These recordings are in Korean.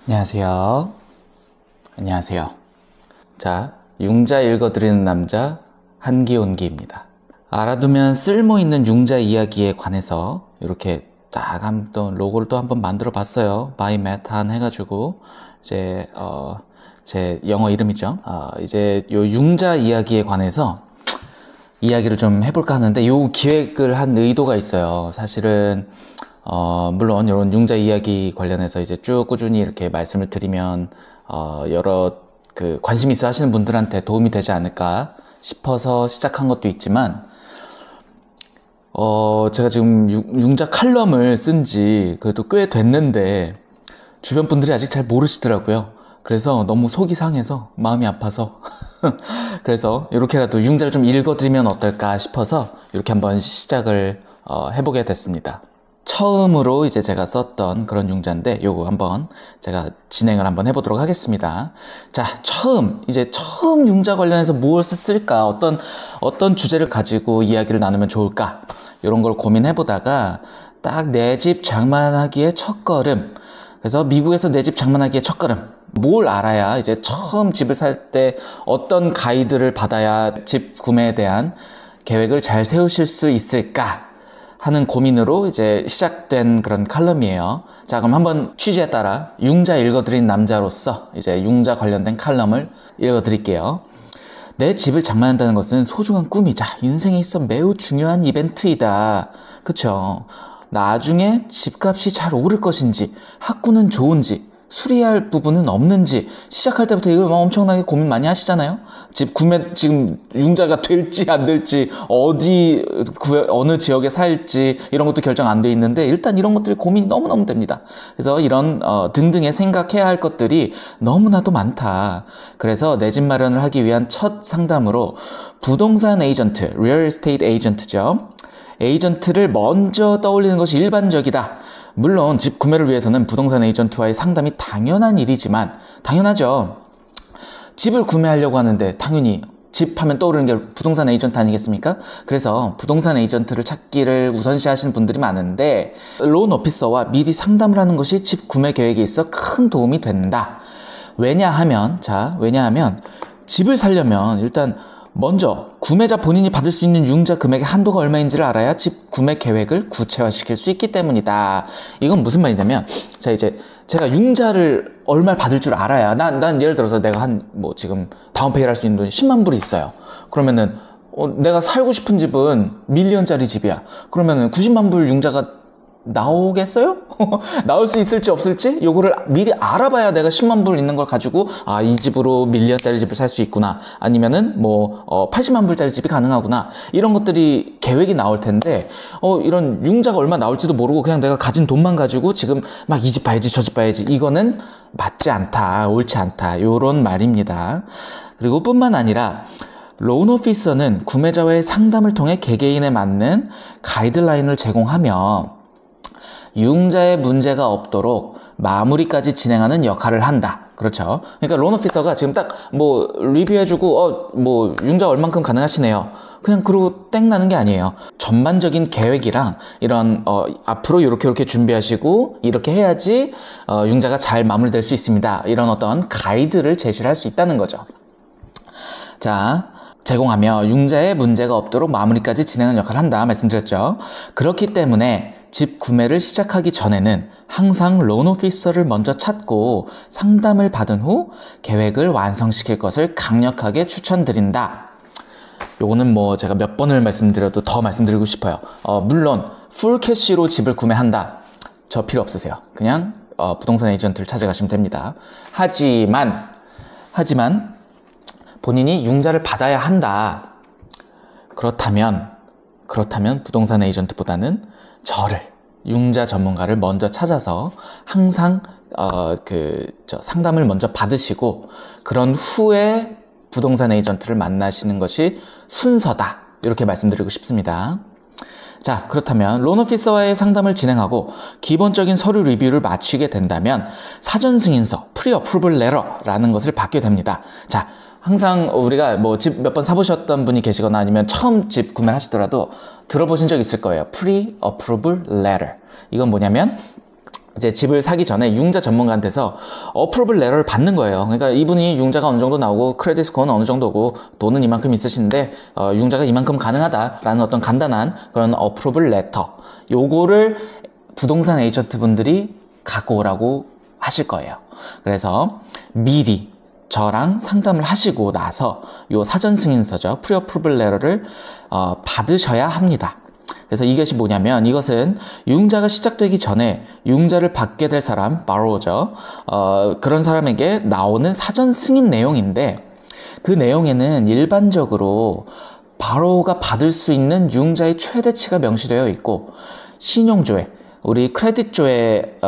안녕하세요. 안녕하세요. 자, 융자 읽어드리는 남자 한기온기입니다. 알아두면 쓸모있는 융자 이야기에 관해서 이렇게 딱 한번 로고를 또 한번 만들어 봤어요. 바이 메탄 해가지고 이제 제 영어 이름이죠. 이제 요 융자 이야기에 관해서 이야기를 좀 해볼까 하는데 요 기획을 한 의도가 있어요. 사실은 물론 이런 융자 이야기 관련해서 이제 쭉 꾸준히 이렇게 말씀을 드리면 여러 관심 있어 하시는 분들한테 도움이 되지 않을까 싶어서 시작한 것도 있지만 제가 지금 융자 칼럼을 쓴 지 그래도 꽤 됐는데 주변 분들이 아직 잘 모르시더라고요. 그래서 너무 속이 상해서 마음이 아파서 그래서 이렇게라도 융자를 좀 읽어드리면 어떨까 싶어서 이렇게 한번 시작을 해보게 됐습니다. 처음으로 이제 제가 썼던 그런 융자인데 요거 한번 제가 진행을 한번 해보도록 하겠습니다. 자, 처음 융자 관련해서 무엇을 쓸까, 어떤 주제를 가지고 이야기를 나누면 좋을까, 이런 걸 고민해보다가 딱 내 집 장만하기의 첫걸음. 그래서 미국에서 내 집 장만하기의 첫걸음. 뭘 알아야 이제 처음 집을 살 때 어떤 가이드를 받아야 집 구매에 대한 계획을 잘 세우실 수 있을까 하는 고민으로 이제 시작된 그런 칼럼이에요. 자, 그럼 한번 취지에 따라 융자 읽어드린 남자로서 이제 융자 관련된 칼럼을 읽어드릴게요. 내 집을 장만한다는 것은 소중한 꿈이자 인생에 있어 매우 중요한 이벤트이다. 그쵸? 나중에 집값이 잘 오를 것인지, 학구는 좋은지, 수리해야 할 부분은 없는지, 시작할 때부터 이걸 엄청나게 고민 많이 하시잖아요. 집 구매, 지금 융자가 될지 안 될지, 어느 지역에 살지, 이런 것도 결정 안 돼 있는데, 일단 이런 것들이 고민이 너무너무 됩니다. 그래서 이런, 등등의 생각해야 할 것들이 너무나도 많다. 그래서 내 집 마련을 하기 위한 첫 상담으로, 부동산 에이전트, 리얼 에스테이트 에이전트죠. 에이전트를 먼저 떠올리는 것이 일반적이다. 물론 집 구매를 위해서는 부동산 에이전트와의 상담이 당연한 일이지만, 당연하죠. 집을 구매하려고 하는데 당연히 집 하면 떠오르는 게 부동산 에이전트 아니겠습니까? 그래서 부동산 에이전트를 찾기를 우선시하시는 분들이 많은데, 론 오피서와 미리 상담을 하는 것이 집 구매 계획에 있어 큰 도움이 된다. 왜냐하면 집을 살려면 일단 먼저 구매자 본인이 받을 수 있는 융자 금액의 한도가 얼마인지를 알아야 집 구매 계획을 구체화시킬 수 있기 때문이다. 이건 무슨 말이냐면, 자, 이제 제가 융자를 얼마를 받을 줄 알아야, 난 예를 들어서 내가 지금 다운페이를 할 수 있는 돈이 10만 불이 있어요. 그러면은 내가 살고 싶은 집은 밀리언짜리 집이야. 그러면은 90만 불 융자가 나오겠어요? 나올 수 있을지 없을지 요거를 미리 알아봐야 내가 10만 불 있는 걸 가지고 이 집으로 밀리언짜리 집을 살 수 있구나, 아니면은 80만 불짜리 집이 가능하구나, 이런 것들이 계획이 나올 텐데, 이런 융자가 얼마 나올지도 모르고 그냥 내가 가진 돈만 가지고 지금 막 이 집 봐야지 저 집 봐야지, 이거는 맞지 않다, 옳지 않다, 요런 말입니다. 그리고 뿐만 아니라 론 오피서는 구매자와의 상담을 통해 개개인에 맞는 가이드라인을 제공하며 융자에 문제가 없도록 마무리까지 진행하는 역할을 한다. 그렇죠. 그러니까 론 오피서가 지금 딱 리뷰해주고 융자 얼만큼 가능하시네요, 그냥 그러고 땡 나는 게 아니에요. 전반적인 계획이랑 이런 앞으로 이렇게 준비하시고 이렇게 해야지 융자가 잘 마무리될 수 있습니다, 이런 어떤 가이드를 제시를 할 수 있다는 거죠. 자, 제공하며 융자에 문제가 없도록 마무리까지 진행하는 역할을 한다 말씀드렸죠. 그렇기 때문에 집 구매를 시작하기 전에는 항상 론 오피서를 먼저 찾고 상담을 받은 후 계획을 완성시킬 것을 강력하게 추천드린다. 요거는 제가 몇 번을 말씀드려도 더 말씀드리고 싶어요. 물론 풀 캐시로 집을 구매한다, 저 필요 없으세요. 그냥 부동산 에이전트를 찾아가시면 됩니다. 하지만 본인이 융자를 받아야 한다. 그렇다면 부동산 에이전트보다는 저를, 융자 전문가를 먼저 찾아서 항상 상담을 먼저 받으시고 그런 후에 부동산 에이전트를 만나시는 것이 순서다, 이렇게 말씀드리고 싶습니다. 자, 그렇다면 론 오피서와의 상담을 진행하고 기본적인 서류 리뷰를 마치게 된다면 사전 승인서, 프리 어프로블 레터라는 것을 받게 됩니다. 자, 항상 우리가 집 몇 번 사보셨던 분이 계시거나 아니면 처음 집 구매를 하시더라도 들어보신 적 있을 거예요. Pre-Approval Letter. 이건 뭐냐면 이제 집을 사기 전에 융자 전문가한테서 어프로블 레터를 받는 거예요. 그러니까 이분이 융자가 어느 정도 나오고 크레딧 스코어는 어느 정도고 돈은 이만큼 있으신데 융자가 이만큼 가능하다라는 어떤 간단한 그런 어프로블 레터, 요거를 부동산 에이전트 분들이 갖고 오라고 하실 거예요. 그래서 미리 저랑 상담을 하시고 나서 요 사전 승인서죠, 프리 어프로블 레터를 받으셔야 합니다. 그래서 이것이 뭐냐면, 이것은 융자가 시작되기 전에 융자를 받게 될 사람, borrower죠. 그런 사람에게 나오는 사전 승인 내용인데, 그 내용에는 일반적으로 borrower가 받을 수 있는 융자의 최대치가 명시되어 있고, 신용조회, 우리 크레딧조회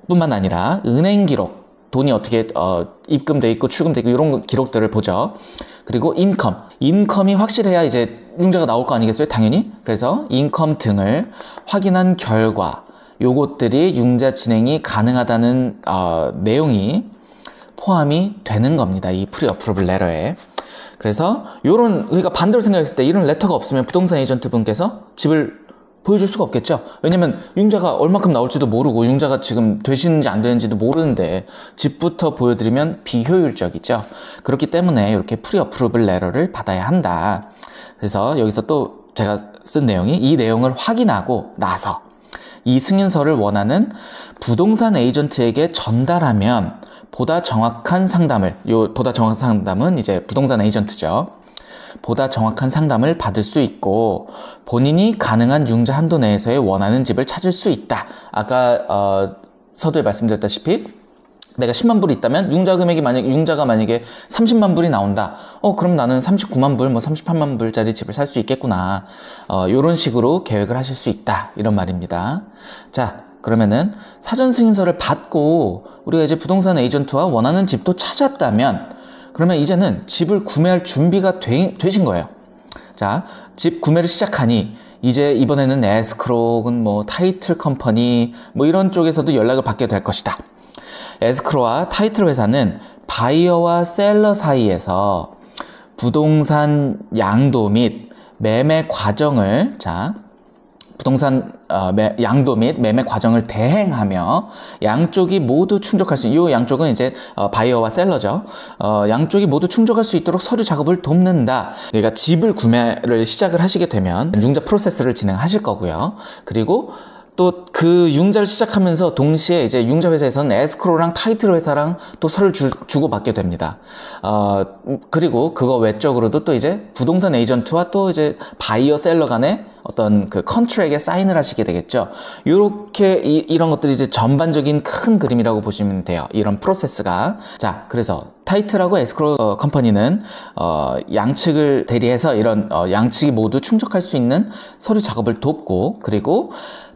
뿐만 아니라 은행 기록, 돈이 어떻게 입금돼 있고 출금돼 있고 이런 기록들을 보죠. 그리고 인컴이 확실해야 이제 융자가 나올 거 아니겠어요? 당연히. 그래서 인컴 등을 확인한 결과 요것들이 융자 진행이 가능하다는 내용이 포함이 되는 겁니다. 이 프리 어프로블 레터에. 그래서 그러니까 반대로 생각했을 때 이런 레터가 없으면 부동산 에이전트 분께서 집을 보여줄 수가 없겠죠. 왜냐면 융자가 얼마큼 나올지도 모르고 융자가 지금 되시는지 안 되는지도 모르는데 집부터 보여드리면 비효율적이죠. 그렇기 때문에 이렇게 프리 어프로블 레터를 받아야 한다. 그래서 여기서 또 제가 쓴 내용이, 이 내용을 확인하고 나서 이 승인서를 원하는 부동산 에이전트에게 전달하면 보다 정확한 상담을, 보다 정확한 상담은 이제 부동산 에이전트죠. 보다 정확한 상담을 받을 수 있고 본인이 가능한 융자 한도 내에서의 원하는 집을 찾을 수 있다. 아까 서두에 말씀드렸다시피 내가 10만 불이 있다면 융자가 만약에 30만 불이 나온다. 그럼 나는 39만 불, 38만 불짜리 집을 살 수 있겠구나. 요런 식으로 계획을 하실 수 있다. 이런 말입니다. 자, 그러면은 사전 승인서를 받고 우리가 이제 부동산 에이전트와 원하는 집도 찾았다면, 그러면 이제는 집을 구매할 준비가 되신 거예요. 자, 집 구매를 시작하니 이제 이번에는 에스크로 혹은 타이틀 컴퍼니 이런 쪽에서도 연락을 받게 될 것이다. 에스크로와 타이틀 회사는 바이어와 셀러 사이에서 부동산 양도 및 매매 과정을 부동산 양도 및 매매 과정을 대행하며 양쪽이 모두 충족할 수 있는, 이 양쪽은 이제 바이어와 셀러죠. 양쪽이 모두 충족할 수 있도록 서류 작업을 돕는다. 그러니까 집을 구매를 시작을 하시게 되면 융자 프로세스를 진행하실 거고요. 그리고 또 그 융자를 시작하면서 동시에 이제 융자 회사에서는 에스크로랑 타이틀 회사랑 또 서류를 주고받게 됩니다. 그리고 그거 외적으로도 또 이제 부동산 에이전트와 또 이제 바이어 셀러 간의 어떤 그 컨트랙에 사인을 하시게 되겠죠. 요렇게 이런 것들이 이제 전반적인 큰 그림이라고 보시면 돼요. 이런 프로세스가. 자, 그래서 타이틀하고 에스크로 컴퍼니는 양측을 대리해서 이런 양측이 모두 충족할 수 있는 서류 작업을 돕고, 그리고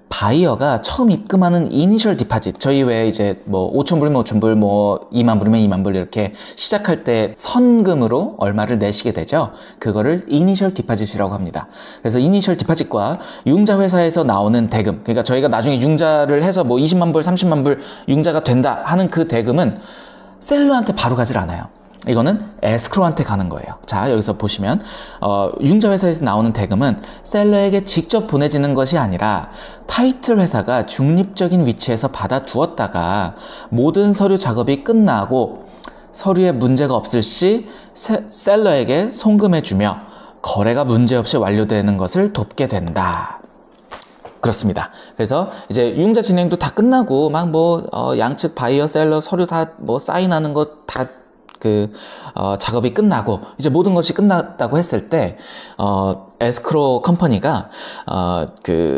바이어가 처음 입금하는 이니셜 디파짓, 저희 왜 이제 5,000불이면 5,000불, 2만 불이면 2만 불 이렇게 시작할 때 선금으로 얼마를 내시게 되죠. 그거를 이니셜 디파짓이라고 합니다. 그래서 이니셜 디파짓과 융자 회사에서 나오는 대금, 그러니까 저희가 나중에 융자를 해서 20만 불, 30만 불 융자가 된다 하는 그 대금은 셀러한테 바로 가질 않아요. 이거는 에스크로한테 가는 거예요. 자, 여기서 보시면 융자 회사에서 나오는 대금은 셀러에게 직접 보내지는 것이 아니라 타이틀 회사가 중립적인 위치에서 받아두었다가 모든 서류 작업이 끝나고 서류에 문제가 없을 시 셀러에게 송금해주며 거래가 문제없이 완료되는 것을 돕게 된다. 그렇습니다. 그래서 이제 융자 진행도 다 끝나고 양측 바이어 셀러 서류 다 사인하는 것 다 작업이 끝나고 이제 모든 것이 끝났다고 했을 때 에스크로 컴퍼니가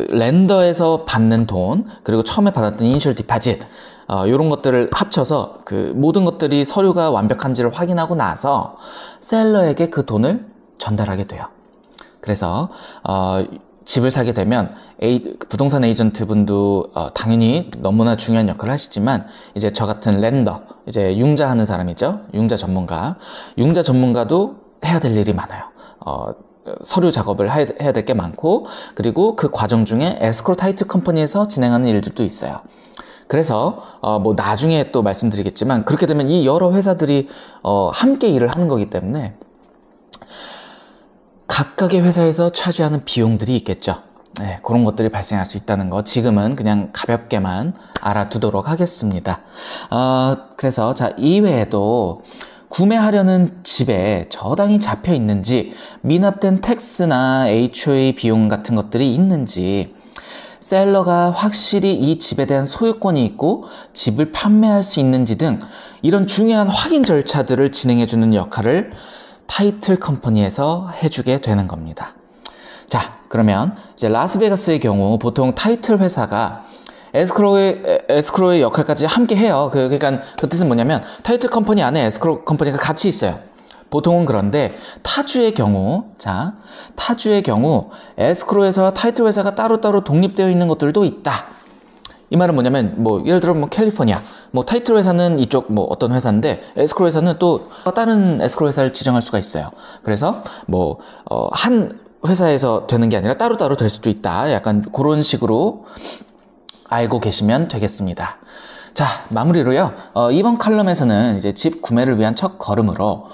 렌더에서 받는 돈, 그리고 처음에 받았던 이니셜 디파짓 이런 것들을 합쳐서 모든 것들이 서류가 완벽한지를 확인하고 나서 셀러에게 그 돈을 전달하게 돼요. 그래서 집을 사게 되면 부동산 에이전트 분도 당연히 너무나 중요한 역할을 하시지만, 이제 저 같은 렌더, 이제 융자 하는 사람이죠. 융자 전문가도 해야 될 일이 많아요. 서류 작업을 해야 될 게 많고, 그리고 그 과정 중에 에스크로 타이틀 컴퍼니에서 진행하는 일들도 있어요. 그래서 나중에 또 말씀드리겠지만, 그렇게 되면 이 여러 회사들이 함께 일을 하는 거기 때문에 각각의 회사에서 차지하는 비용들이 있겠죠. 네, 그런 것들이 발생할 수 있다는 거 지금은 그냥 가볍게만 알아두도록 하겠습니다. 그래서 자, 이외에도 구매하려는 집에 저당이 잡혀 있는지, 미납된 텍스나 HOA 비용 같은 것들이 있는지, 셀러가 확실히 이 집에 대한 소유권이 있고 집을 판매할 수 있는지 등 이런 중요한 확인 절차들을 진행해주는 역할을 타이틀 컴퍼니에서 해주게 되는 겁니다. 자, 그러면 이제 라스베가스의 경우 보통 타이틀 회사가 에스크로의 역할까지 함께 해요. 그러니까 그 뜻은 뭐냐면 타이틀 컴퍼니 안에 에스크로 컴퍼니가 같이 있어요. 보통은. 그런데 타주의 경우, 자, 타주의 경우 에스크로 회사와 타이틀 회사가 따로따로 독립되어 있는 것들도 있다. 이 말은 뭐냐면, 뭐 예를 들어 뭐 캘리포니아, 뭐 타이틀 회사는 이쪽 뭐 어떤 회사인데 에스크로 회사는 또 다른 에스크로 회사를 지정할 수가 있어요. 그래서 뭐 한 회사에서 되는 게 아니라 따로따로 될 수도 있다. 약간 그런 식으로 알고 계시면 되겠습니다. 자, 마무리로요. 이번 칼럼에서는 이제 집 구매를 위한 첫 걸음으로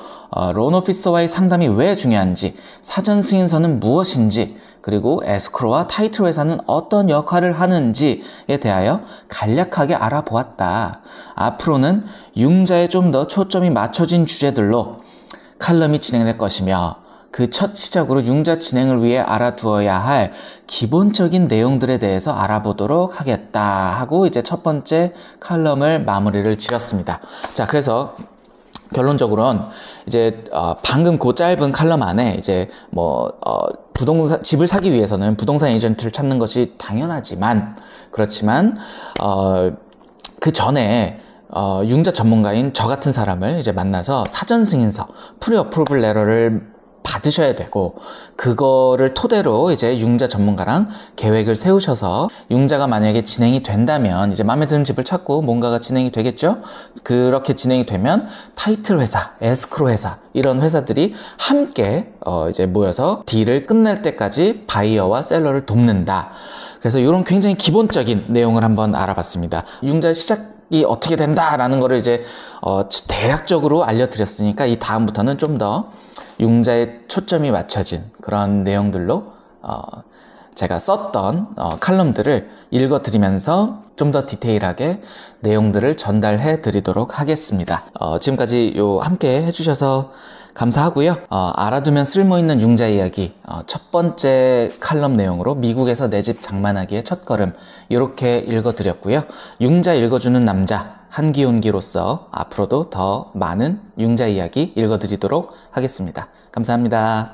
론 오피서와의 상담이 왜 중요한지, 사전 승인서는 무엇인지, 그리고 에스크로와 타이틀 회사는 어떤 역할을 하는지에 대하여 간략하게 알아보았다. 앞으로는 융자에 좀 더 초점이 맞춰진 주제들로 칼럼이 진행될 것이며, 그 첫 시작으로 융자 진행을 위해 알아두어야 할 기본적인 내용들에 대해서 알아보도록 하겠다 하고 이제 첫 번째 칼럼을 마무리를 지었습니다. 자, 그래서 결론적으로는 이제 방금 그 짧은 칼럼 안에 이제 뭐 부동산 집을 사기 위해서는 부동산 에이전트를 찾는 것이 당연하지만, 그렇지만 그 전에 융자 전문가인 저 같은 사람을 이제 만나서 사전 승인서 프리 어프로블 레터를 받으셔야 되고, 그거를 토대로 이제 융자 전문가랑 계획을 세우셔서 융자가 만약에 진행이 된다면 이제 마음에 드는 집을 찾고 뭔가가 진행이 되겠죠. 그렇게 진행이 되면 타이틀 회사, 에스크로 회사 이런 회사들이 함께 이제 모여서 딜을 끝낼 때까지 바이어와 셀러를 돕는다. 그래서 이런 굉장히 기본적인 내용을 한번 알아봤습니다. 융자 시작이 어떻게 된다라는 거를 이제 대략적으로 알려드렸으니까 이 다음부터는 좀 더 융자에 초점이 맞춰진 그런 내용들로 제가 썼던 칼럼들을 읽어드리면서 좀 더 디테일하게 내용들을 전달해 드리도록 하겠습니다. 지금까지 함께 해주셔서 감사하고요. 알아두면 쓸모있는 융자 이야기 첫 번째 칼럼 내용으로 미국에서 내 집 장만하기의 첫걸음 이렇게 읽어드렸고요. 융자 읽어주는 남자 한기온기로서 앞으로도 더 많은 융자 이야기 읽어드리도록 하겠습니다. 감사합니다.